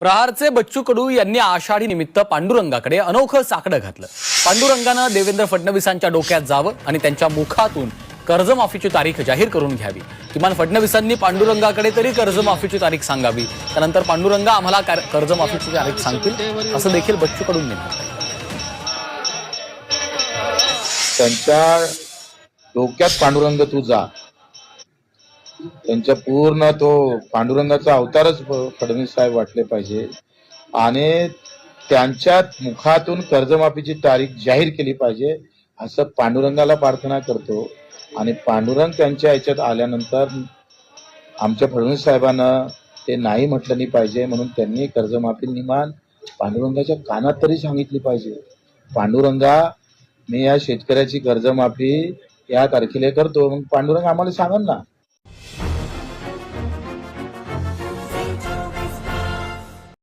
प्रहारचे बच्चू कडू यांनी आषाढी निमित्त पांडुरंगाकडे अनोखं साकडं घातलं। पांडुरंगानं देवेंद्र फडणवीसांच्या डोक्यात जावं आणि त्यांच्या मुखातून कर्जमाफीची तारीख जाहीर करून घ्यावी। किमान फडणवीसांनी पांडुरंगाकडे तरी कर्जमाफीची तारीख सांगावी, त्यानंतर पांडुरंगा आम्हाला कर्जमाफीची तारीख सांगतील, असं देखील बच्चू कडूंनी म्हटलं। त्यांच्या डोक्यात पांडुरंग तू जा, त्यांच्या पूर्ण तो पांडुरंगाचा अवतारच फडणवीस साहेब वाटले पाहिजे आणि त्यांच्या मुखातून कर्जमाफीची तारीख जाहीर केली पाहिजे असं पांडुरंगाला प्रार्थना करतो। आणि पांडुरंग त्यांच्या याच्यात आल्यानंतर आमच्या फडणवीस साहेबांना ते नाही म्हटलं नाही पाहिजे, म्हणून त्यांनी कर्जमाफी निमान पांडुरंगाच्या कानात तरी सांगितली पाहिजे। पांडुरंगा, मी या शेतकऱ्याची कर्जमाफी या तारखेला करतो, मग पांडुरंग आम्हाला सांगा ना।